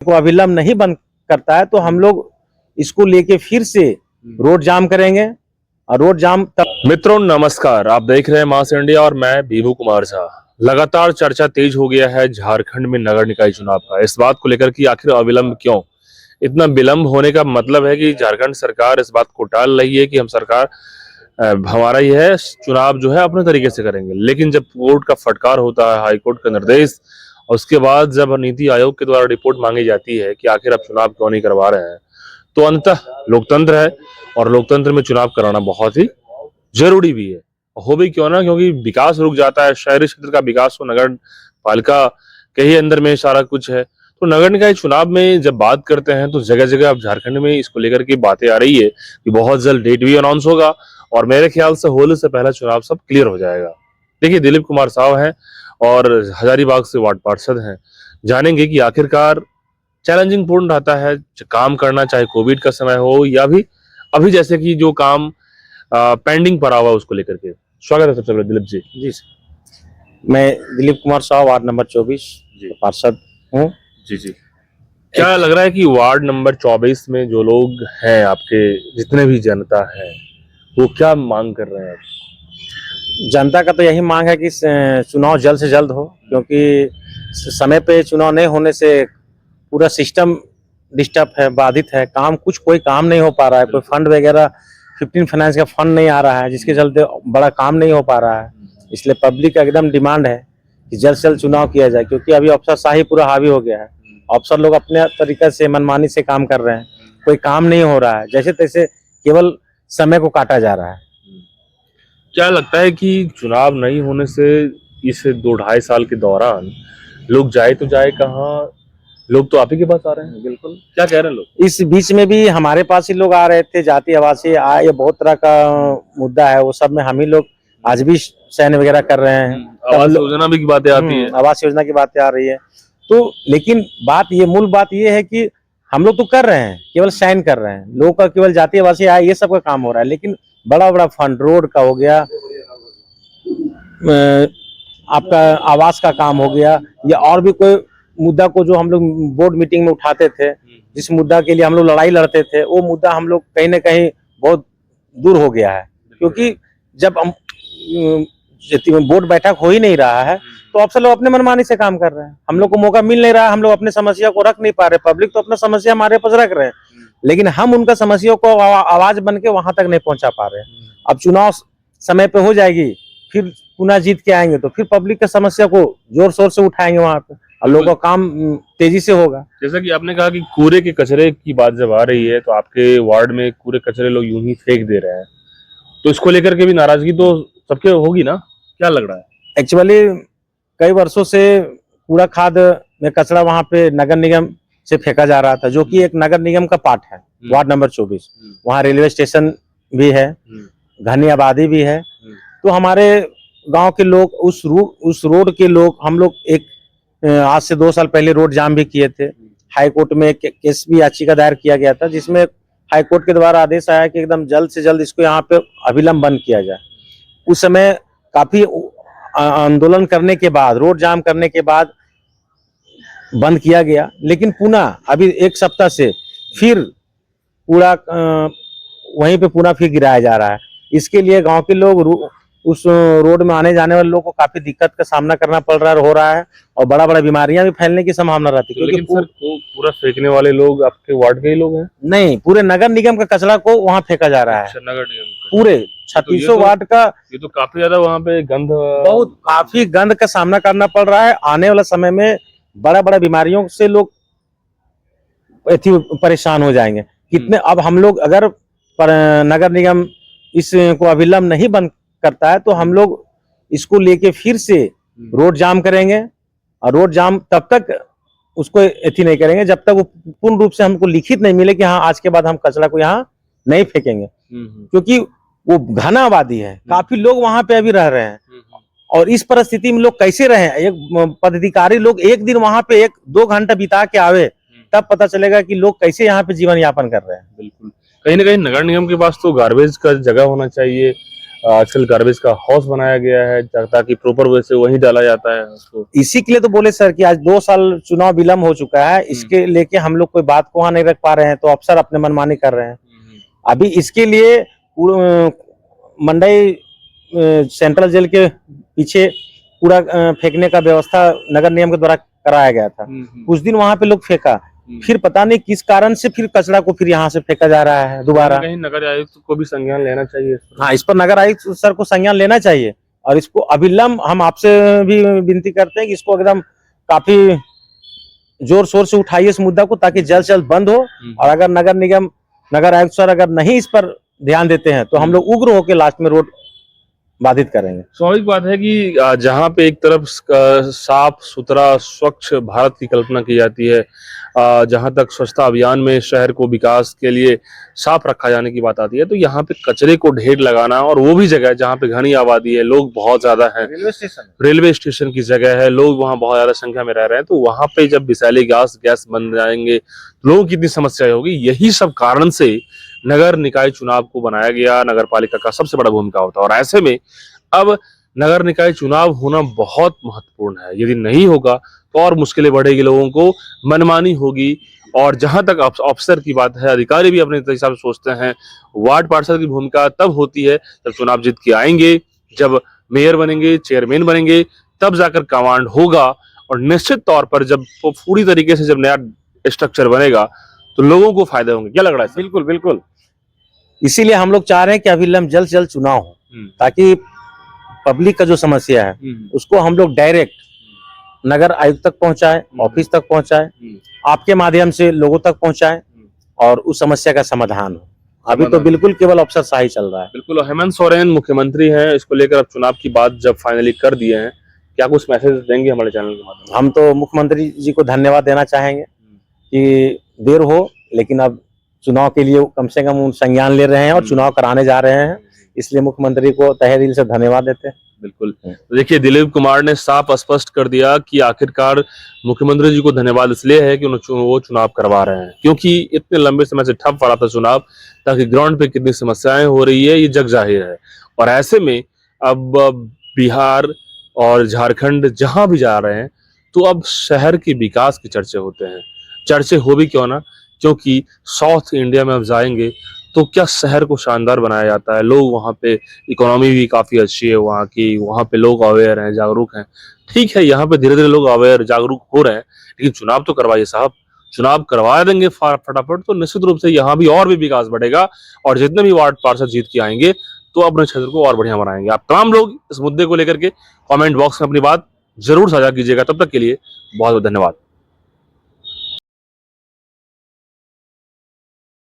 को अविलंब नहीं बंद करता है तो हम लोग इसको लेके फिर से रोड जाम करेंगे और रोड जाम तब। मित्रों नमस्कार, आप देख रहे हैं मास इंडिया और मैं भीभू कुमार झा। लगातार चर्चा तेज हो गया है झारखंड में नगर निकाय चुनाव का। इस बात को लेकर कि आखिर अविलंब क्यों, इतना विलंब होने का मतलब है कि झारखंड सरकार इस बात को टाल रही है कि हम सरकार हमारा यह चुनाव जो है अपने तरीके से करेंगे। लेकिन जब कोर्ट का फटकार होता है, हाईकोर्ट का निर्देश, और उसके बाद जब नीति आयोग के द्वारा रिपोर्ट मांगी जाती है कि आखिर आप चुनाव क्यों नहीं करवा रहे हैं, तो अंततः लोकतंत्र है और लोकतंत्र में चुनाव कराना बहुत ही जरूरी भी है। हो भी क्यों ना, क्योंकि विकास रुक जाता है, शहरी क्षेत्र का विकास हो, नगर पालिका के ही अंदर में सारा कुछ है। तो नगर निकाय चुनाव में जब बात करते हैं तो जगह जगह अब झारखंड में इसको लेकर के बातें आ रही है कि बहुत जल्द डेट भी अनाउंस होगा और मेरे ख्याल से होली से पहला चुनाव सब क्लियर हो जाएगा। देखिए, दिलीप कुमार साव हैं और हजारीबाग से वार्ड पार्षद हैं। जानेंगे कि आखिरकार चैलेंजिंग पूर्ण रहता है काम करना, चाहे कोविड का समय हो या भी अभी जैसे कि जो काम पेंडिंग पड़ा हुआ उसको लेकर के। स्वागत है सबसे पहले दिलीप जी। जी सर, मैं दिलीप कुमार साव वार्ड नंबर 24 पार्षद हूँ। जी जी, क्या लग रहा है कि वार्ड नंबर 24 में जो लोग हैं, आपके जितने भी जनता है, वो क्या मांग कर रहे हैं? जनता का तो यही मांग है कि चुनाव जल्द से जल्द हो, क्योंकि समय पे चुनाव नहीं होने से पूरा सिस्टम डिस्टर्ब है, बाधित है। कोई काम नहीं हो पा रहा है, कोई फंड वगैरह 15 फाइनेंस का फंड नहीं आ रहा है, जिसके चलते बड़ा काम नहीं हो पा रहा है। इसलिए पब्लिक का एकदम डिमांड है कि जल्द से जल्द चुनाव किया जाए, क्योंकि अभी अफसरशाही पूरा हावी हो गया है। अफसर लोग अपने तरीके से मनमानी से काम कर रहे हैं, कोई काम नहीं हो रहा है, जैसे तैसे केवल समय को काटा जा रहा है। क्या लगता है कि चुनाव नहीं होने से इस 2-2.5 साल के दौरान लोग जाए तो जाए कहाँ? लोग तो आप ही के पास आ रहे हैं। बिल्कुल, क्या कह रहे हैं लोग? इस बीच में भी हमारे पास ही लोग आ रहे थे, जाति आवासीय ये बहुत तरह का मुद्दा है, वो सब में हम ही लोग आज भी सहन वगैरह कर रहे हैं। आवास योजना भी की बातें आती है, आवास योजना की बातें आ रही है। तो लेकिन मूल बात ये है कि हम लोग तो कर रहे हैं, केवल साइन कर रहे हैं। लोगों का केवल जाति आवासीय आय ये सब का काम हो रहा है, लेकिन बड़ा बड़ा फंड रोड का हो गया, आपका आवास का काम हो गया, या और भी कोई मुद्दा को जो हम लोग बोर्ड मीटिंग में उठाते थे, जिस मुद्दा के लिए हम लोग लड़ाई लड़ते थे, वो मुद्दा हम लोग कहीं ना कहीं बहुत दूर हो गया है। क्योंकि जब हम बोर्ड बैठक हो ही नहीं रहा है तो अफसर लोग अपने मनमानी से काम कर रहे हैं, हम लोग को मौका मिल नहीं रहा है, हम लोग अपने समस्या को रख नहीं पा रहे। पब्लिक तो अपना समस्या हमारे पास रख रहे हैं, लेकिन हम उनका समस्या को आवाज बन के वहां तक नहीं पहुंचा पा रहे हैं। अब चुनाव समय पे हो जाएगी, फिर पुनः जीत के आएंगे तो फिर पब्लिक की समस्या को जोर शोर से उठाएंगे वहां पे, और लोगों का काम तेजी से होगा। जैसा कि आपने कहा कि कूड़े के कचरे की बात जब आ रही है, तो आपके वार्ड में कूड़े कचरे लोग यूं ही फेंक दे रहे हैं, तो इसको लेकर के भी नाराजगी तो सबके होगी ना? क्या लग रहा है? एक्चुअली कई वर्षों से कूड़ा खाद में कचरा वहां पे नगर निगम से फेंका जा रहा था, जो कि एक नगर निगम का पार्ट है। वार्ड नंबर 24 वहाँ रेलवे स्टेशन भी है, घनी आबादी भी है। तो हमारे गांव के लोग उस रोड के लोग, हम लोग आज से 2 साल पहले रोड जाम भी किए थे। हाई कोर्ट में केस भी याचिका दायर किया गया था, जिसमें हाई कोर्ट के द्वारा आदेश आया कि एकदम जल्द से जल्द इसको यहाँ पे अविलंब बंद किया जाए। उस समय काफी आंदोलन करने के बाद, रोड जाम करने के बाद बंद किया गया, लेकिन पुनः अभी 1 सप्ताह से फिर कूड़ा वहीं पे पुनः फिर गिराया जा रहा है। इसके लिए गांव के लोग, उस रोड में आने जाने वाले लोगों को काफी दिक्कत का सामना करना पड़ रहा हो रहा है, और बड़ा बड़ा बीमारियां भी फैलने की संभावना रहती है। लेकिन सर, पूरा फेंकने वाले लोग आपके वार्ड के ही लोग हैं? नहीं, पूरे नगर निगम का कचरा को वहाँ फेंका जा रहा है। अच्छा, नगर निगम पूरे 3600 वार्ड का। ये तो काफी ज्यादा वहाँ पे काफी गंद का सामना करना पड़ रहा है। आने वाला समय में बड़ा बड़ा बीमारियों से लोग परेशान हो जाएंगे। कितने अब हम लोग अगर नगर निगम इसको अविलंब नहीं बंद करता है तो हम लोग इसको लेके फिर से रोड जाम करेंगे, और रोड जाम तब तक उसको नहीं करेंगे जब तक वो पूर्ण रूप से हमको लिखित नहीं मिले कि हाँ आज के बाद हम कचरा को यहाँ नहीं फेंकेंगे। क्योंकि वो घना आबादी है, काफी लोग वहां पे अभी रह रहे हैं, और इस परिस्थिति में लोग कैसे रहे? एक पदाधिकारी लोग एक दिन वहां पे 1-2 घंटा बिता के आवे, तब पता चलेगा कि लोग कैसे यहाँ पे जीवन यापन कर रहे हैं। बिल्कुल, कहीं ना कहीं नगर निगम के पास तो गार्बेज का जगह होना चाहिए, आजकल गार्बेज का हाउस बनाया गया है ताकि प्रॉपर वे से वहीं डाला जाता है उसको। इसी के लिए तो बोले सर कि आज 2 साल चुनाव विलम्ब हो चुका है, इसके लेके हम लोग कोई बात को वहां नहीं रख पा रहे हैं, तो अफसर अपने मनमानी कर रहे हैं। अभी इसके लिए मंडई सेंट्रल जेल के पीछे कूड़ा फेंकने का व्यवस्था नगर निगम के द्वारा कराया गया था। कुछ दिन वहां पे लोग फेंका, फिर पता नहीं किस कारण से फिर कचरा को फिर यहाँ से फेंका जा रहा है दोबारा। कहीं नगर आयुक्त को भी संज्ञान लेना चाहिए। हाँ, इस पर नगर आयुक्त सर को संज्ञान लेना चाहिए और इसको अविलंब हम आपसे भी विनती करते हैं कि इसको एकदम काफी जोर शोर से उठाइए इस मुद्दा को, ताकि जल्द से जल्द बंद हो। और अगर नगर निगम नगर आयुक्त सर अगर नहीं इस पर ध्यान देते हैं तो हम लोग उग्र होकर लास्ट में रोड बाधित करेंगे। स्वाभाविक बात है कि जहाँ पे एक तरफ साफ सुथरा स्वच्छ भारत की कल्पना की जाती है, जहाँ तक स्वच्छता अभियान में शहर को विकास के लिए साफ रखा जाने की बात आती है, तो यहाँ पे कचरे को ढेर लगाना, और वो भी जगह जहाँ पे घनी आबादी है, लोग बहुत ज्यादा है, रेलवे स्टेशन की जगह है, लोग वहाँ बहुत ज्यादा संख्या में रह रहे हैं, तो वहां पे जब विषैले गैस बन जाएंगे, लोगों की इतनी समस्या होगी। यही सब कारण से नगर निकाय चुनाव को बनाया गया। नगर पालिका का सबसे बड़ा भूमिका होता है, और ऐसे में अब नगर निकाय चुनाव होना बहुत महत्वपूर्ण है। यदि नहीं होगा तो और मुश्किलें बढ़ेगी, लोगों को मनमानी होगी। और जहां तक अफसर की बात है, अधिकारी भी अपने हिसाब से सोचते हैं। वार्ड पार्षद की भूमिका तब होती है जब चुनाव जीत के आएंगे, जब मेयर बनेंगे, चेयरमैन बनेंगे, तब जाकर कमांड होगा। और निश्चित तौर पर जब पूरी तरीके से जब नया स्ट्रक्चर बनेगा तो लोगों को फायदे होंगे। क्या लग रहा है? बिल्कुल बिल्कुल, इसीलिए हम लोग चाह रहे हैं कि अविलंब जल्द से जल्द चुनाव हो, ताकि पब्लिक का जो समस्या है उसको हम लोग डायरेक्ट नगर आयुक्त तक पहुंचाए, ऑफिस तक पहुंचाए, आपके माध्यम से लोगों तक पहुंचाए और उस समस्या का समाधान हो। अभी तो बिल्कुल केवल अफसरशाही चल रहा है। बिल्कुल। हेमंत सोरेन मुख्यमंत्री हैं, इसको लेकर अब चुनाव की बात जब फाइनली कर दिए हैं, क्या कुछ मैसेज देंगे हमारे चैनल के माध्यम से? हम तो मुख्यमंत्री जी को धन्यवाद देना चाहेंगे कि देर हो लेकिन अब चुनाव के लिए कम से कम संज्ञान ले रहे हैं और चुनाव कराने जा रहे हैं, इसलिए मुख्यमंत्री को तहे दिल से धन्यवाद देते हैं। बिल्कुल। तो देखिए, दिलीप कुमार ने साफ स्पष्ट कर दिया कि आखिरकार मुख्यमंत्री जी को धन्यवाद इसलिए है कि वो चुनाव करवा रहे हैं, क्योंकि इतने लंबे समय से ठप पड़ा था चुनाव, ताकि ग्राउंड पे कितनी समस्याएं हो रही है ये जग जाहिर है। और ऐसे में अब बिहार और झारखंड जहां भी जा रहे हैं तो अब शहर के विकास के चर्चे होते हैं। चर्चे हो भी क्यों ना, क्योंकि साउथ इंडिया में अब जाएंगे तो क्या शहर को शानदार बनाया जाता है। लोग वहाँ पे, इकोनॉमी भी काफी अच्छी है वहाँ की, वहाँ पे लोग अवेयर हैं, जागरूक हैं। ठीक है, यहाँ पे धीरे धीरे लोग अवेयर जागरूक हो रहे हैं, लेकिन चुनाव तो करवाइए साहब। चुनाव करवा देंगे फटाफट तो निश्चित रूप से यहाँ भी और भी विकास बढ़ेगा, और जितने भी वार्ड पार्षद जीत के आएंगे तो अपने क्षेत्र को और बढ़िया बनाएंगे। आप तमाम लोग इस मुद्दे को लेकर के कमेंट बॉक्स में अपनी बात जरूर साझा कीजिएगा। तब तक के लिए बहुत बहुत धन्यवाद।